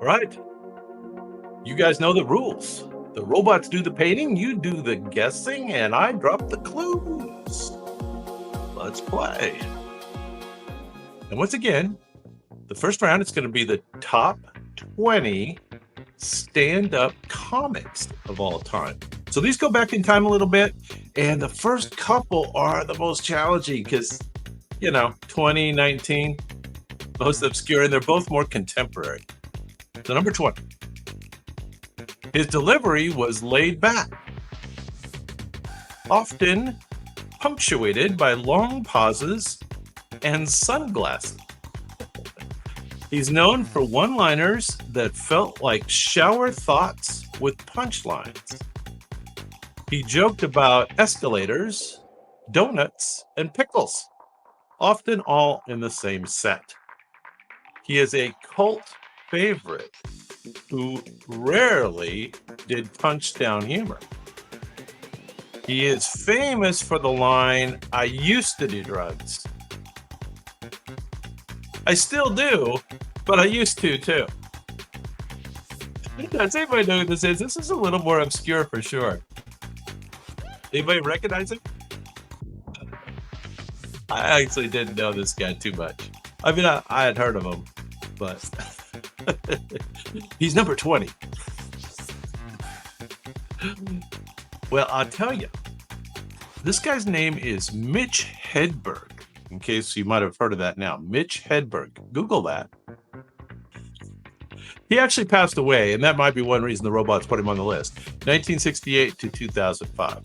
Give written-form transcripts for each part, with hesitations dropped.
right. You guys know the rules. The robots do the painting, you do the guessing, and I drop the clues. Let's play. And once again, the first round is going to be the top 20 stand-up comics of all time. So these go back in time a little bit, and the first couple are the most challenging because, 2019, most obscure, and they're both more contemporary. So number 20. His delivery was laid back, often punctuated by long pauses and sunglasses. He's known for one-liners that felt like shower thoughts with punchlines. He joked about escalators, donuts, and pickles, often all in the same set. He is a cult favorite who rarely did punch-down humor. He is famous for the line, "I used to do drugs. I still do, but I used to too." Does anybody know who this is? This is a little more obscure for sure. Anybody recognize him? I actually didn't know this guy too much. I mean, I had heard of him, but he's number 20. Well, I'll tell you, this guy's name is Mitch Hedberg. In case you might have heard of that now, Mitch Hedberg. Google that. He actually passed away, and that might be one reason the robots put him on the list. 1968 to 2005.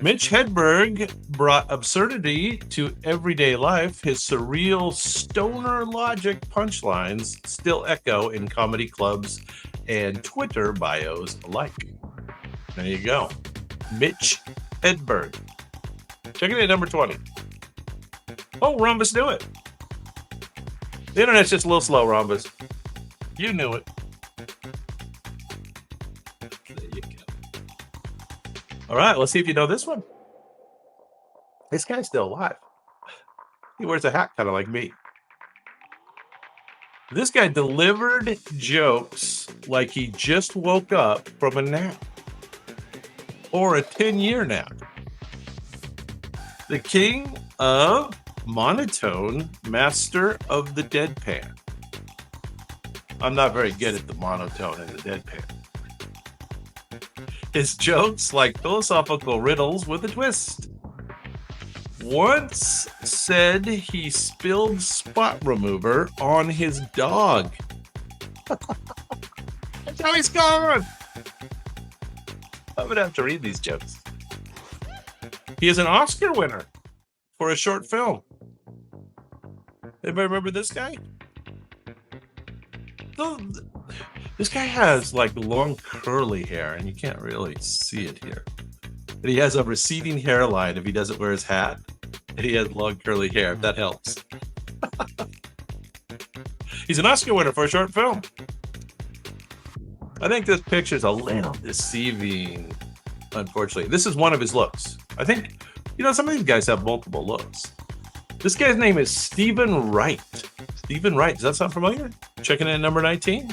Mitch Hedberg brought absurdity to everyday life. His surreal stoner logic punchlines still echo in comedy clubs and Twitter bios alike. There you go. Mitch Hedberg. Check it at number 20. Oh, Rhombus knew it. The internet's just a little slow, Rhombus. You knew it. There you go. All right, let's see if you know this one. This guy's still alive. He wears a hat kind of like me. This guy delivered jokes like he just woke up from a nap or a 10-year nap. The king of monotone, master of the deadpan. I'm not very good at the monotone and the deadpan. His jokes like philosophical riddles with a twist. Once said he spilled spot remover on his dog. That's how he's gone. I'm going to have to read these jokes. He is an Oscar winner for a short film. Anybody remember this guy? This guy has like long curly hair, and you can't really see it here. And he has a receding hairline if he doesn't wear his hat. And he has long curly hair, if that helps. He's an Oscar winner for a short film. I think this picture's a little deceiving, unfortunately. This is one of his looks. I think, some of these guys have multiple looks. This guy's name is Stephen Wright. Stephen Wright, does that sound familiar? Checking in at number 19.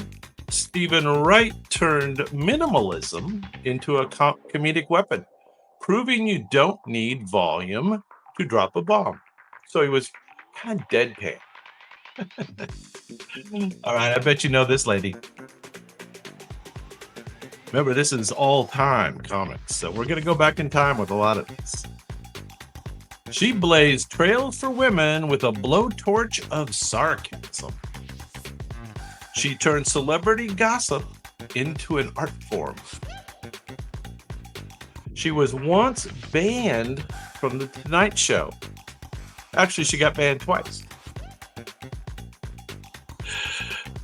Stephen Wright turned minimalism into a comedic weapon, proving you don't need volume to drop a bomb. So he was kind of deadpan. All right, I bet you know this lady. Remember, this is all-time comics, so we're going to go back in time with a lot of these. She blazed trails for women with a blowtorch of sarcasm. She turned celebrity gossip into an art form. She was once banned from The Tonight Show. Actually, she got banned twice.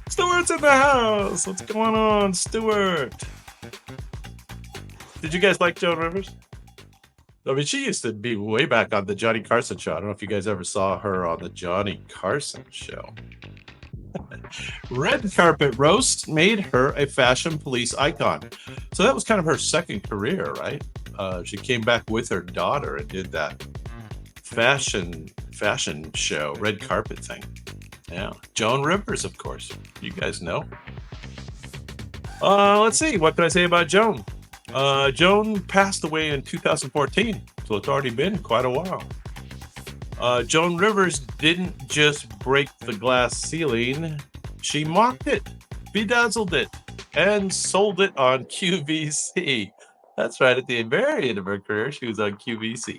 Stuart's in the house. What's going on, Stuart? Did you guys like Joan Rivers? I mean, she used to be way back on the Johnny Carson show. I don't know if you guys ever saw her on the Johnny Carson show. Red carpet roast made her a fashion police icon. So that was kind of her second career, right? She came back with her daughter and did that fashion show, red carpet thing. Yeah. Joan Rivers, of course. You guys know. Let's see. What can I say about Joan? Joan passed away in 2014, so it's already been quite a while. Joan Rivers didn't just break the glass ceiling, she mocked it, bedazzled it, and sold it on QVC. That's right, at the very end of her career, she was on QVC.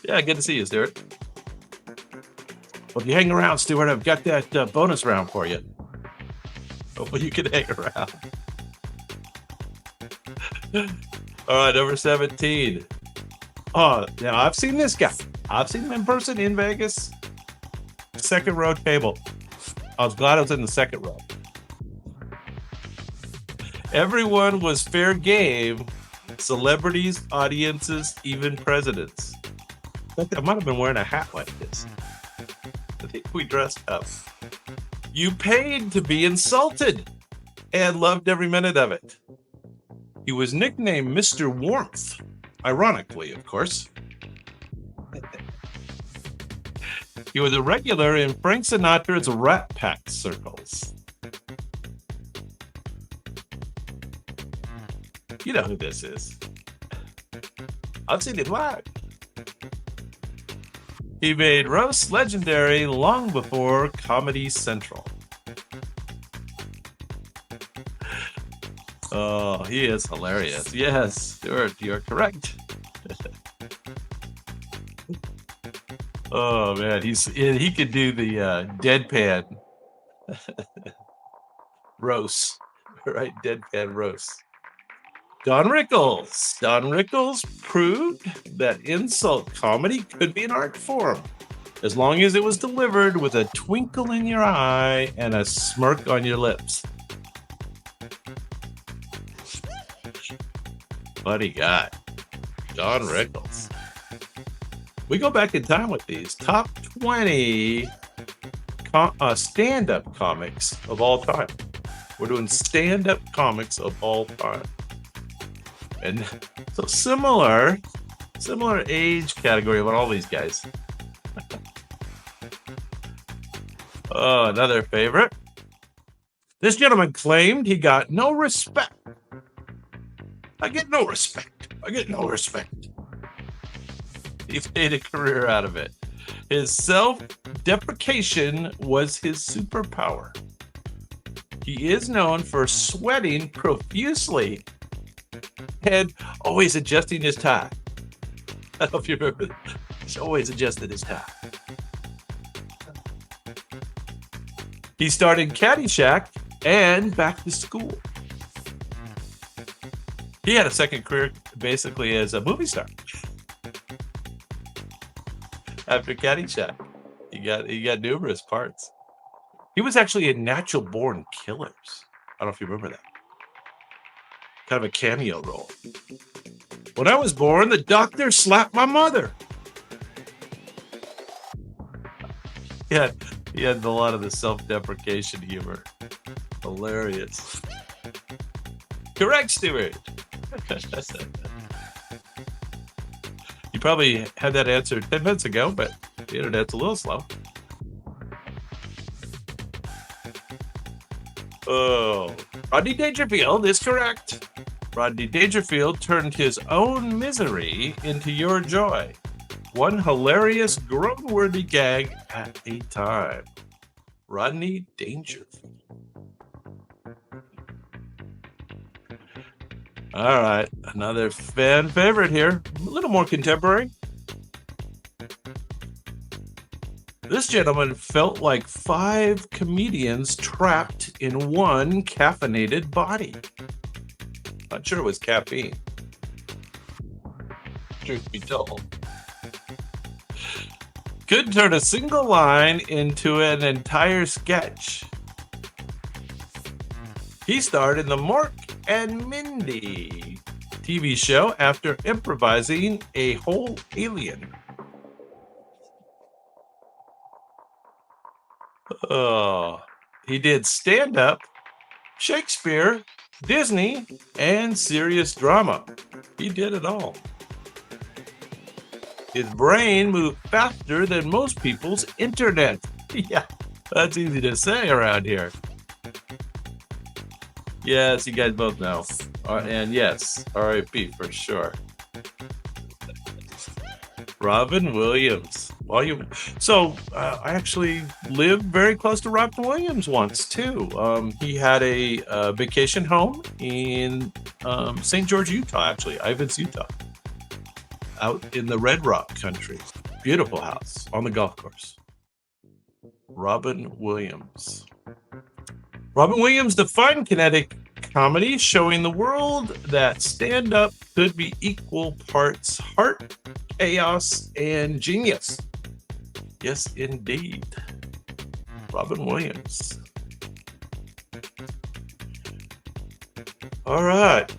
Yeah, good to see you, Stuart. Well, if you hang around, Stuart, I've got that bonus round for you. Hopefully you can hang around. All right, number 17. Oh, now I've seen this guy. I've seen him in person in Vegas. Second row table. I was glad I was in the second row. Everyone was fair game. Celebrities, audiences, even presidents. I might have been wearing a hat like this. I think we dressed up. You paid to be insulted and loved every minute of it. He was nicknamed Mr. Warmth, ironically, of course. He was a regular in Frank Sinatra's Rat Pack circles. You know who this is. I've seen it live. He made roast legendary long before Comedy Central. Oh, he is hilarious. Yes, Stuart, you're correct. Oh man, he could do the deadpan roast, right? Deadpan roast. Don Rickles. Don Rickles proved that insult comedy could be an art form, as long as it was delivered with a twinkle in your eye and a smirk on your lips. What he got? Don Rickles. We go back in time with these top 20 stand-up comics of all time. We're doing stand-up comics of all time. And so similar age category of all these guys. Oh, another favorite. This gentleman claimed he got no respect. I get no respect. I get no respect. He made a career out of it. His self-deprecation was his superpower. He is known for sweating profusely and always adjusting his tie. I don't know if you remember that. He's always adjusted his tie. He started Caddyshack and Back to School. He had a second career basically as a movie star. After Caddyshack, he got numerous parts. He was actually in Natural Born Killers. I don't know if you remember that. Kind of a cameo role. When I was born, the doctor slapped my mother. Yeah, he had a lot of the self-deprecation humor. Hilarious. Correct, Stuart. You probably had that answer 10 minutes ago, but the internet's a little slow. Oh, Rodney Dangerfield is correct. Rodney Dangerfield turned his own misery into your joy. One hilarious, groan-worthy gag at a time. Rodney Dangerfield. All right, another fan favorite here. A little more contemporary. This gentleman felt like 5 comedians trapped in one caffeinated body. Not sure it was caffeine. Truth be told. Could turn a single line into an entire sketch. He starred in the Mork and Mindy TV show after improvising a whole alien. Oh, he did stand-up, Shakespeare, Disney, and serious drama. He did it all. His brain moved faster than most people's internet. Yeah, That's easy to say around here. Yes, you guys both know. And yes, R.I.P. for sure. Robin Williams. I actually lived very close to Robin Williams once too. He had a vacation home in St. George, Utah. Actually, Ivins, Utah, out in the Red Rock country. Beautiful house on the golf course. Robin Williams. Robin Williams defined kinetic comedy, showing the world that stand-up could be equal parts heart, chaos, and genius. Yes, indeed. Robin Williams. All right.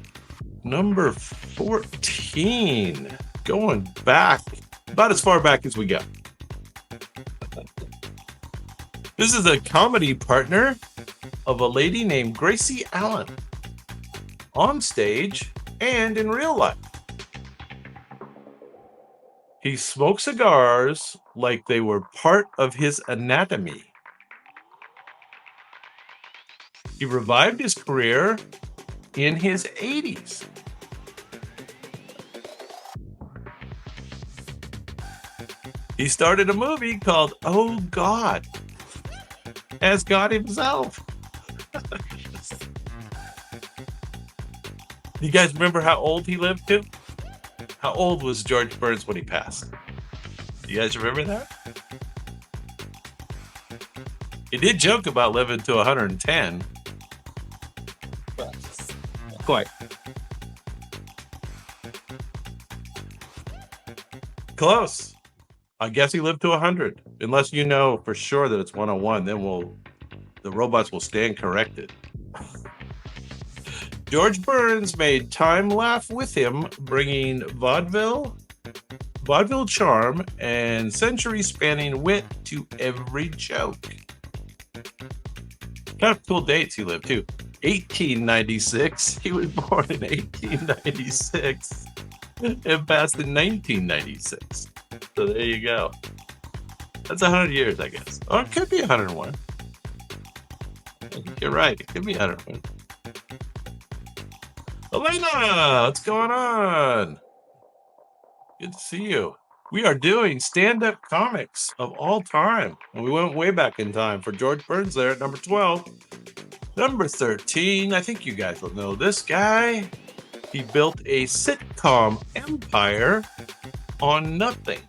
Number 14. Going back, about as far back as we go. This is a comedy partner of a lady named Gracie Allen, on stage and in real life. He smoked cigars like they were part of his anatomy. He revived his career in his 80s. He started a movie called Oh God, as God himself. You guys remember how old he lived to? How old was George Burns when he passed? You guys remember that? He did joke about living to 110. Quite. Close. I guess he lived to 100. Unless you know for sure that it's 101, then the robots will stand corrected. George Burns made time laugh with him, bringing vaudeville charm, and century-spanning wit to every joke. Kind of cool dates he lived to. 1896. He was born in 1896 and passed in 1996. So there you go. That's 100 years, I guess. Or it could be 101. I think you're right. It could be 101. Elena, what's going on? Good to see you. We are doing stand-up comics of all time. And we went way back in time for George Burns there at number 12. Number 13, I think you guys will know this guy. He built a sitcom empire on nothing.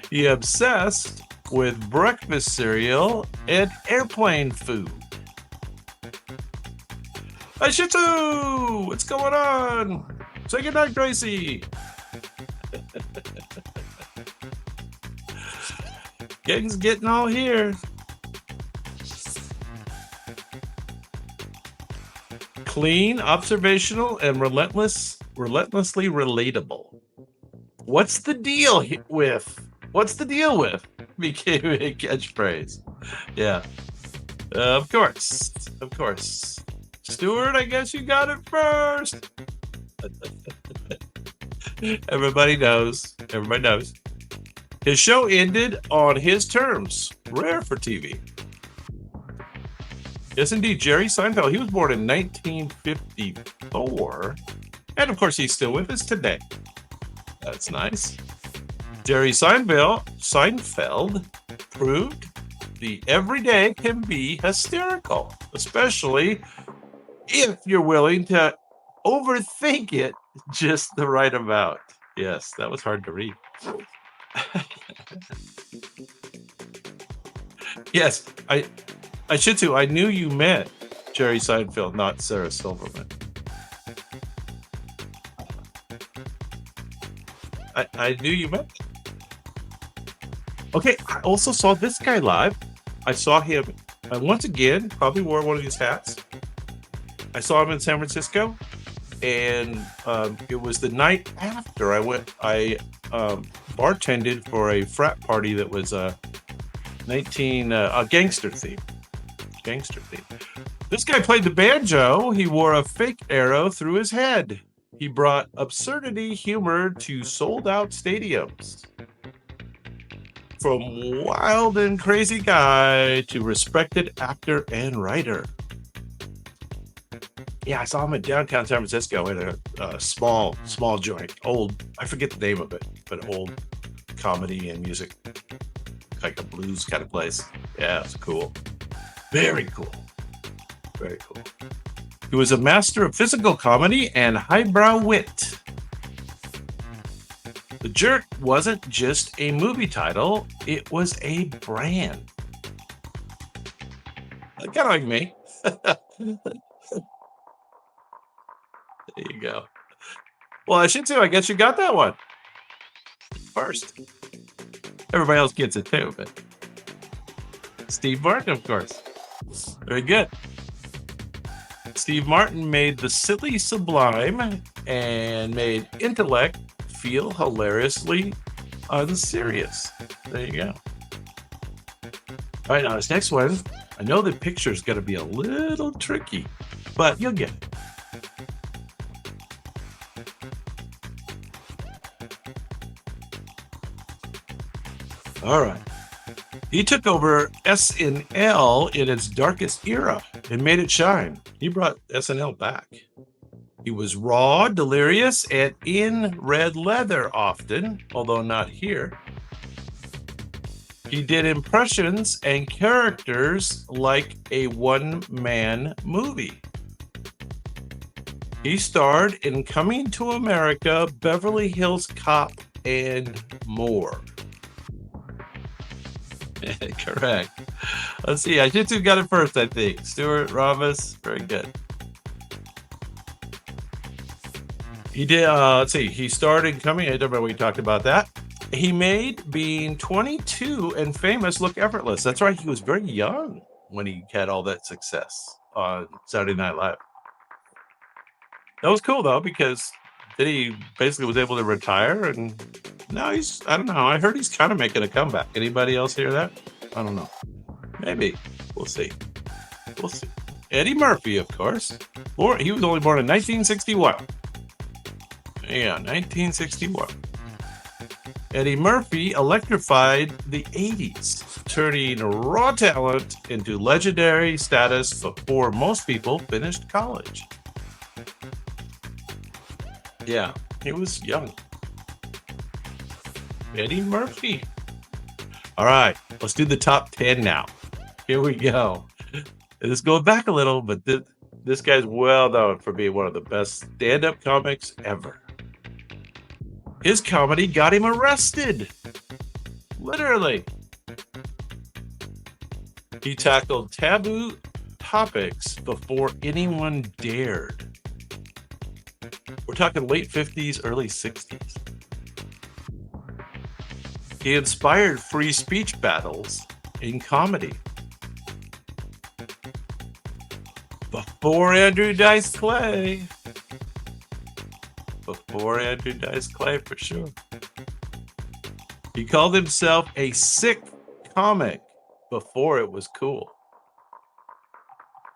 He obsessed with breakfast cereal and airplane food. Hi, Shih Tzu! What's going on? Say goodnight, Gracie. Gang's getting all here. Clean, observational, and relentlessly relatable. What's the deal with? Became a catchphrase. Yeah. Of course. Stuart, I guess you got it first. Everybody knows. His show ended on his terms. Rare for TV. Yes, indeed. Jerry Seinfeld. He was born in 1954. And of course, he's still with us today. That's nice. Jerry Seinfeld proved the everyday can be hysterical, especially if you're willing to overthink it just the right amount. Yes, that was hard to read. Yes, I should too. I knew you meant Jerry Seinfeld, not Sarah Silverman. I knew you meant. Okay, I also saw this guy live. I saw him once again, probably wore one of these hats. I saw him in San Francisco, and it was the night after I bartended for a frat party that was a gangster theme. This guy played the banjo. He wore a fake arrow through his head. He brought absurdity humor to sold-out stadiums. from wild and crazy guy to respected actor and writer. Yeah, I saw him in downtown San Francisco in a small joint. Old, I forget the name of it, but old comedy and music, like a blues kind of place. Yeah, it's cool. Very cool. Very cool. He was a master of physical comedy and highbrow wit. The Jerk wasn't just a movie title, it was a brand. Kind of like me. There you go. Well, I should too. I guess you got that one first. Everybody else gets it too, but Steve Martin, of course. Very good. Steve Martin made the silly sublime and made intellect feel hilariously unserious. There you go. All right, now this next one, I know the picture's going to be a little tricky, but you'll get it. All right. He took over SNL in its darkest era and made it shine. He brought SNL back. He was raw, delirious, and in red leather often, although not here. He did impressions and characters like a one-man movie. He starred in Coming to America, Beverly Hills Cop, and more. Correct. Let's see. I just got it first, I think. Stuart Ramos. Very good. He did, let's see. He started Coming. I don't remember we talked about that. He made being 22 and famous look effortless. That's right. He was very young when he had all that success on Saturday Night Live. That was cool, though, because then he basically was able to retire, and now he's, I don't know, I heard he's kind of making a comeback. Anybody else hear that? I don't know. Maybe. We'll see. We'll see. Eddie Murphy, of course. He was only born in 1961. Yeah, 1961. Eddie Murphy electrified the 80s, turning raw talent into legendary status before most people finished college. Yeah, he was young. Eddie Murphy. All right, let's do the top 10 now. Here we go. Let's go back a little, but this guy's well known for being one of the best stand-up comics ever. His comedy got him arrested. Literally. He tackled taboo topics before anyone dared. We're talking late 50s, early 60s. He inspired free speech battles in comedy. Before Andrew Dice Clay. Before Andrew Dice Clay, for sure. He called himself a sick comic before it was cool.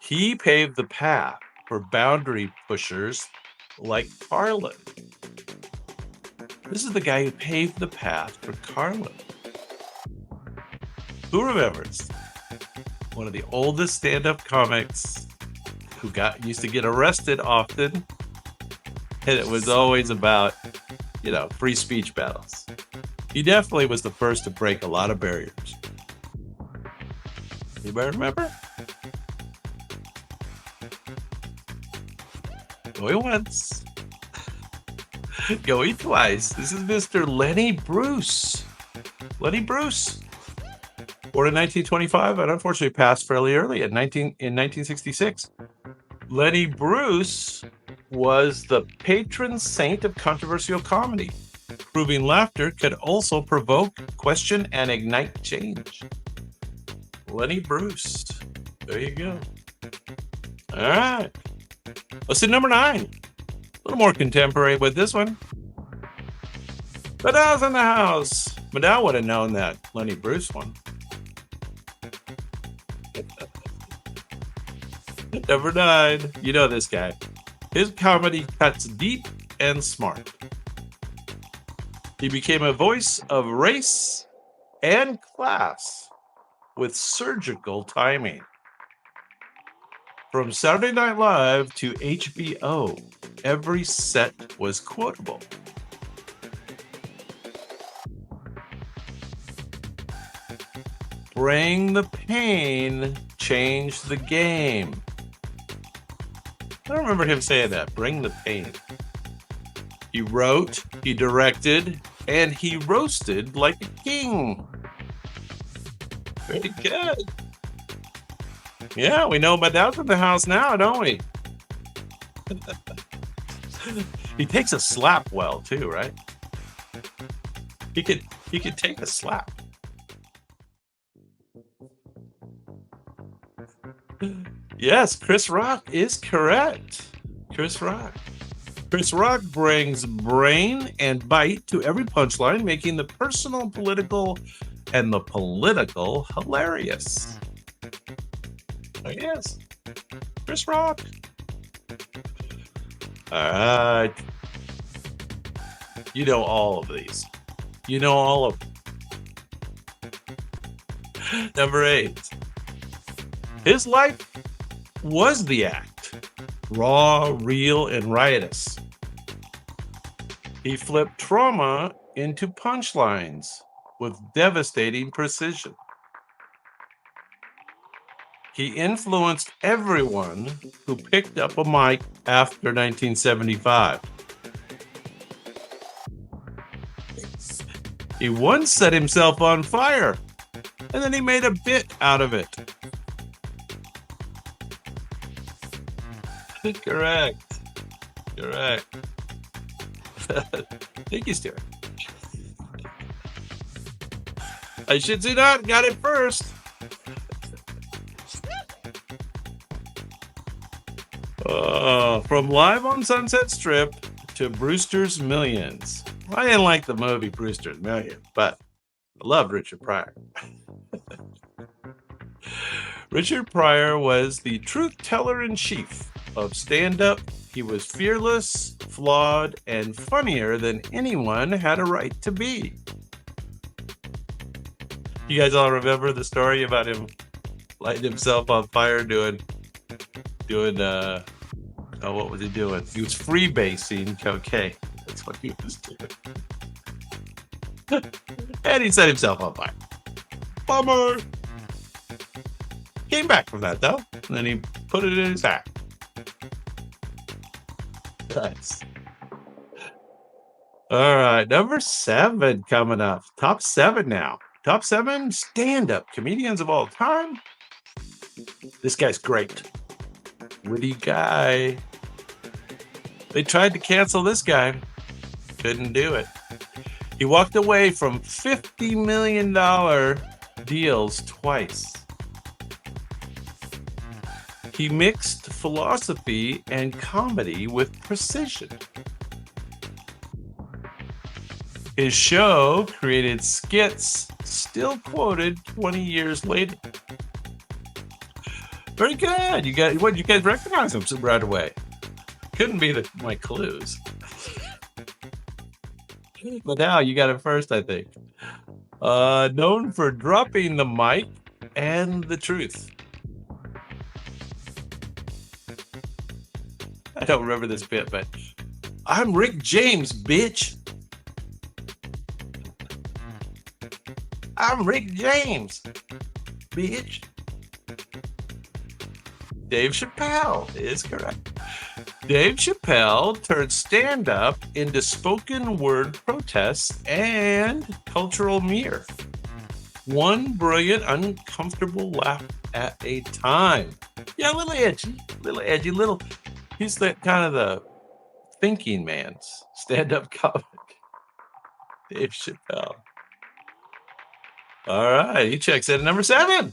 He paved the path for boundary pushers like Carlin. This is the guy who paved the path for Carlin. Who remembers? One of the oldest stand-up comics who used to get arrested often, and it was always about, free speech battles. He definitely was the first to break a lot of barriers. Anybody remember? Going once. Going twice. This is Mr. Lenny Bruce. Lenny Bruce. Born in 1925 and unfortunately passed fairly early in 1966. Lenny Bruce was the patron saint of controversial comedy, proving laughter could also provoke, question, and ignite change. Lenny Bruce. There you go. All right. Let's do number 9. A little more contemporary with this one. Madow's in the house. Madow would have known that Lenny Bruce one. Number 9. You know this guy. His comedy cuts deep and smart. He became a voice of race and class with surgical timing. From Saturday Night Live to HBO, every set was quotable. Bring the pain, change the game. I don't remember him saying that. Bring the pain. He wrote, he directed, and he roasted like a king. Very good. Yeah, we know my dad's in the house now, don't we? He takes a slap well too, right? He could take a slap. Yes, Chris Rock is correct. Chris Rock. Chris Rock brings brain and bite to every punchline, making the personal, political, and the political hilarious. Oh, yes. Chris Rock. All right. You know all of these. You know all of them. Number 8. His life was the act. Raw, real, and riotous. He flipped trauma into punchlines with devastating precision. He influenced everyone who picked up a mic after 1975. He once set himself on fire, and then he made a bit out of it. Correct. Thank you, Stuart. I should say not. Got it first. From Live on Sunset Strip to Brewster's Millions. I didn't like the movie Brewster's Millions, but I loved Richard Pryor. Richard Pryor was the truth teller in chief of stand-up. He was fearless, flawed, and funnier than anyone had a right to be. You guys all remember the story about him lighting himself on fire doing what was he doing? He was freebasing cocaine. That's what he was doing. And he set himself on fire. Bummer. Came back from that though, and then he put it in his hat. Nice. All right, number 7 coming up. Top 7 now. Top 7 stand-up comedians of all time. This guy's great. Witty guy. They tried to cancel this guy. Couldn't do it. He walked away from $50 million deals twice. He mixed philosophy and comedy with precision. His show created skits still quoted 20 years later. Very good. You guys recognize him right away. Couldn't be my clues. But now you got it first, I think. Known for dropping the mic and the truth. I don't remember this bit, but I'm Rick James, bitch. I'm Rick James, bitch. Dave Chappelle is correct. Dave Chappelle turned stand-up into spoken word protests and cultural mirror. One brilliant, uncomfortable laugh at a time. Yeah, a little edgy, he's the kind of the thinking man's stand-up comic. Dave Chappelle. All right, he checks in at number 7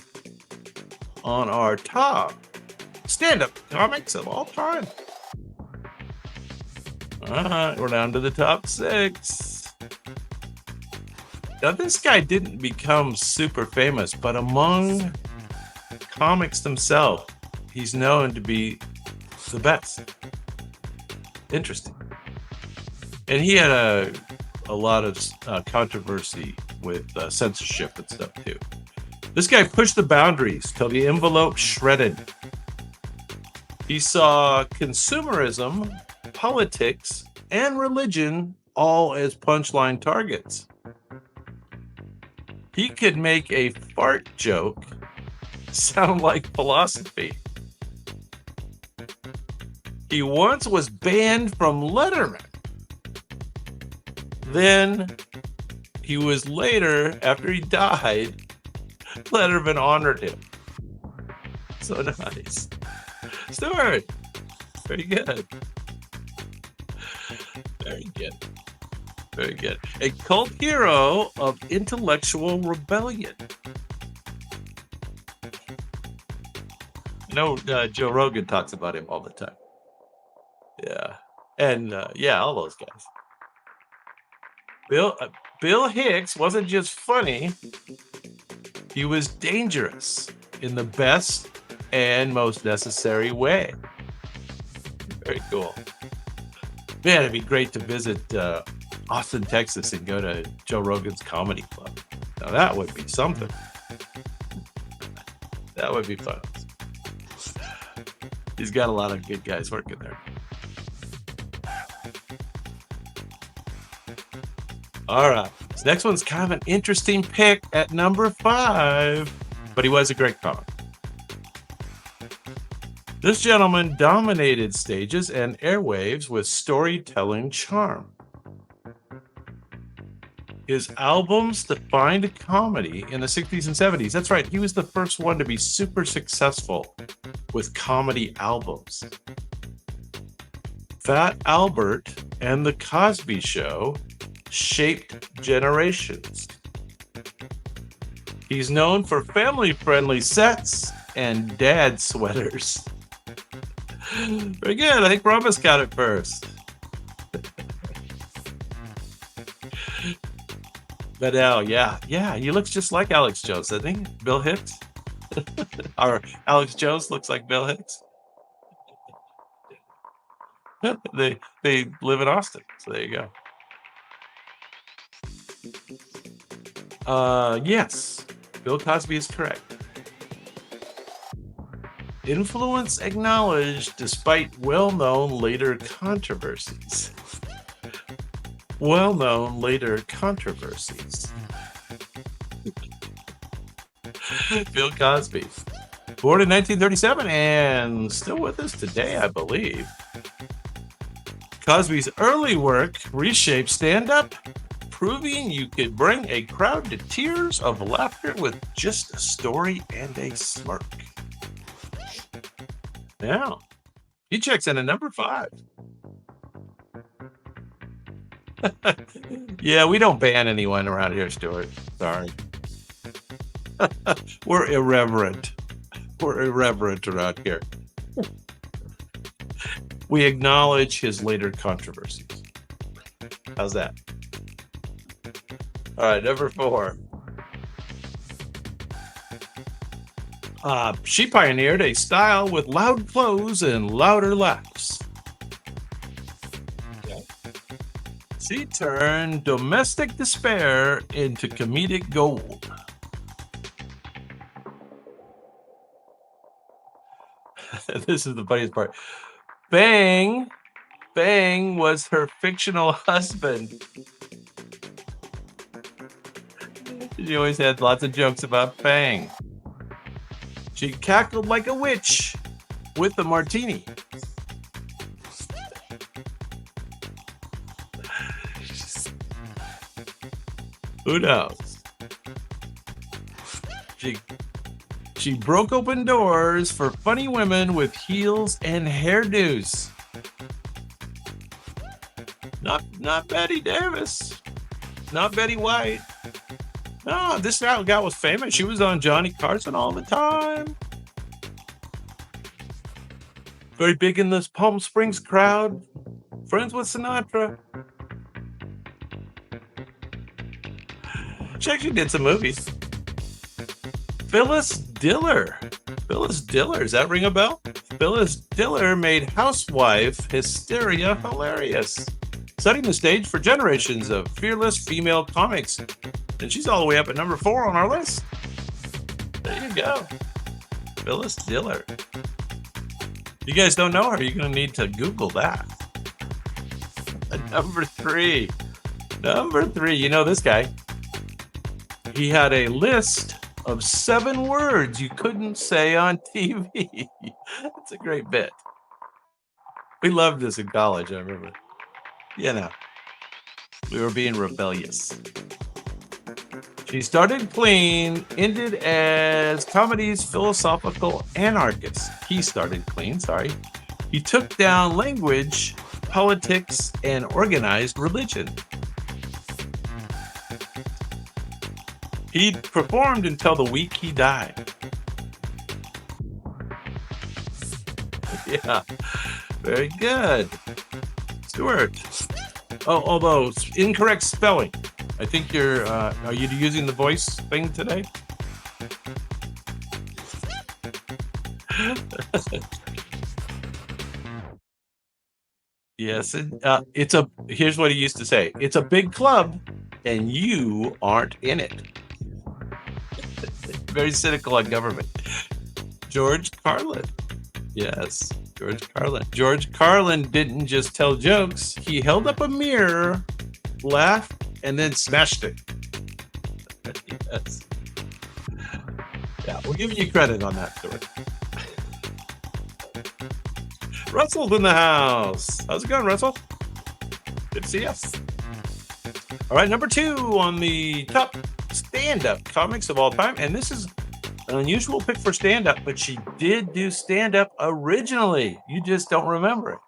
on our top stand-up comics of all time. All right, we're down to the top 6. Now, this guy didn't become super famous, but among comics themselves, he's known to be the best. Interesting. And he had a lot of controversy with censorship and stuff too. This guy pushed the boundaries till the envelope shredded. He saw consumerism, politics, and religion all as punchline targets. He could make a fart joke sound like philosophy. He once was banned from Letterman. Then he was later, after he died, Letterman honored him. So nice. Stuart, very good. Very good. Very good. A cult hero of intellectual rebellion. Joe Rogan talks about him all the time. Yeah. And all those guys. Bill Hicks wasn't just funny. He was dangerous in the best and most necessary way. Very cool. Man, it'd be great to visit Austin, Texas and go to Joe Rogan's comedy club. Now that would be something. That would be fun. He's got a lot of good guys working there. All right. This next one's kind of an interesting pick at number 5, but he was a great comic. This gentleman dominated stages and airwaves with storytelling charm. His albums defined comedy in the 60s and 70s. That's right, he was the first one to be super successful with comedy albums. Fat Albert and The Cosby Show shaped generations. He's known for family-friendly sets and dad sweaters. Very good. I think Rhombus got it first. Bedell, yeah. He looks just like Alex Jones, doesn't he? Bill Hicks? Or Alex Jones looks like Bill Hicks? They live in Austin, so there you go. Yes, Bill Cosby is correct. Influence acknowledged despite well-known later controversies. Bill Cosby. Born in 1937 and still with us today, I believe. Cosby's early work reshaped stand-up, proving you could bring a crowd to tears of laughter with just a story and a smirk. Yeah, he checks in at number 5. Yeah, we don't ban anyone around here, Stuart. Sorry. We're irreverent. We're irreverent around here. We acknowledge his later controversies. How's that? All right, number 4. She pioneered a style with loud clothes and louder laughs. Okay. She turned domestic despair into comedic gold. This is the funniest part. Bang was her fictional husband. She always had lots of jokes about Bang. She cackled like a witch with a martini. Who knows? She broke open doors for funny women with heels and hairdos. Not Betty Davis. Not Betty White. No, this gal was famous. She was on Johnny Carson all the time. Very big in this Palm Springs crowd. Friends with Sinatra. She actually did some movies. Phyllis Diller. Phyllis Diller. Does that ring a bell? Phyllis Diller made housewife hysteria hilarious, setting the stage for generations of fearless female comics. And she's all the way up at number 4 on our list. There you go. Phyllis Diller. You guys don't know her, you're going to need to Google that. Number 3. Number 3, you know this guy. He had a list of 7 words you couldn't say on TV. It's a great bit. We loved this in college, I remember. You know, we were being rebellious. She started clean, ended as comedy's philosophical anarchist. He started clean, sorry. He took down language, politics, and organized religion. He performed until the week he died. Yeah, very good. Stuart. Oh, although incorrect spelling. I think are you using the voice thing today? Yes, here's what he used to say. It's a big club and you aren't in it. Very cynical on government. George Carlin. Yes, George Carlin. George Carlin didn't just tell jokes. He held up a mirror, laughed, and then smashed it. Yes. Yeah, we're giving you credit on that, Stuart. Russell's in the house. How's it going, Russell? Good to see you. All right, number 2 on the top stand-up comics of all time. And this is an unusual pick for stand-up, but she did do stand-up originally. You just don't remember it.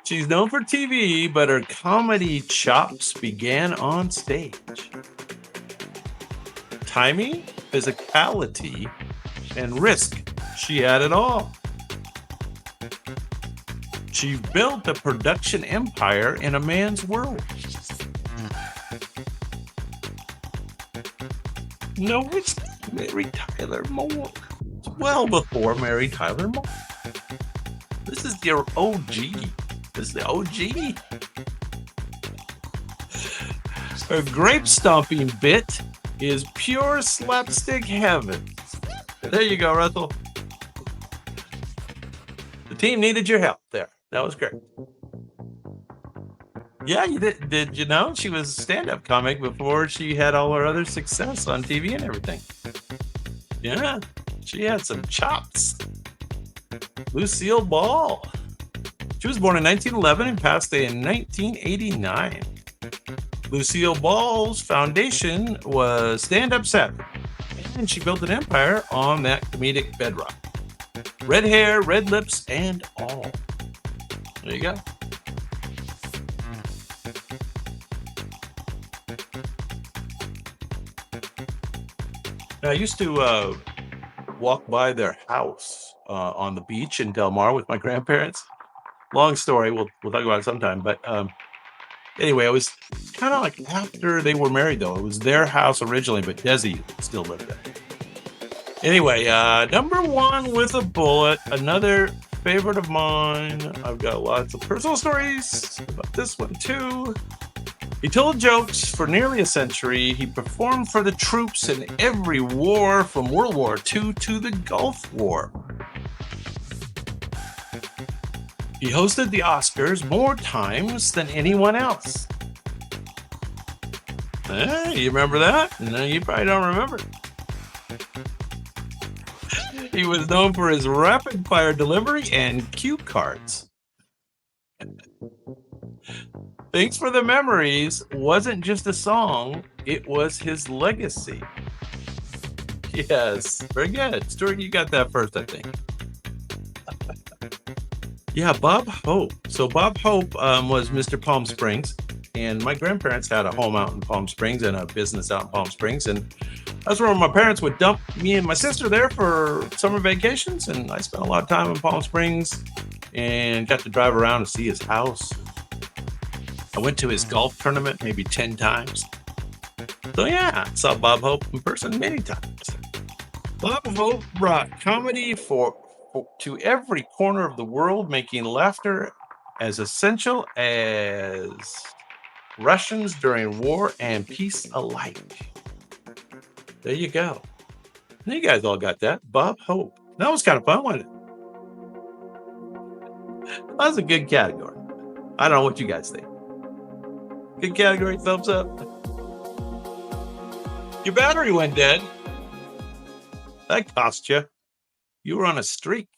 She's known for TV, but her comedy chops began on stage. Timing, physicality, and risk. She had it all. She built a production empire in a man's world. No, it's Mary Tyler Moore. It's well before Mary Tyler Moore. This is your OG. This is the OG. Her grape stomping bit is pure slapstick heaven. There you go, Russell. The team needed your help there. That was great. Yeah, you did. Did you know she was a stand-up comic before she had all her other success on TV and everything? Yeah, she had some chops. Lucille Ball. She was born in 1911 and passed away in 1989. Lucille Ball's foundation was stand-up set, and she built an empire on that comedic bedrock. Red hair, red lips, and all. There you go. I used to walk by their house on the beach in Del Mar with my grandparents. Long story, we'll talk about it sometime. But anyway, it was kind of like after they were married, though. It was their house originally, but Desi still lived there. Anyway, number 1 with a bullet, another favorite of mine. I've got lots of personal stories about this one, too. He told jokes for nearly a century. He performed for the troops in every war from World War II to the Gulf War. He hosted the Oscars more times than anyone else. You remember that? No, you probably don't remember. He was known for his rapid-fire delivery and cue cards. Thanks for the Memories wasn't just a song, it was his legacy. Yes, very good. Stuart, you got that first, I think. Yeah, Bob Hope. So Bob Hope was Mr. Palm Springs, and my grandparents had a home out in Palm Springs and a business out in Palm Springs, and that's where my parents would dump me and my sister there for summer vacations, and I spent a lot of time in Palm Springs and got to drive around and see his house. I went to his golf tournament maybe 10 times. So yeah, I saw Bob Hope in person many times. Bob Hope brought comedy to every corner of the world, making laughter as essential as Russians during war and peace alike. There you go. You guys all got that. Bob Hope. That was kind of fun, wasn't it? That was a good category. I don't know what you guys think. Good category, thumbs up. Your battery went dead. That cost you. You were on a streak.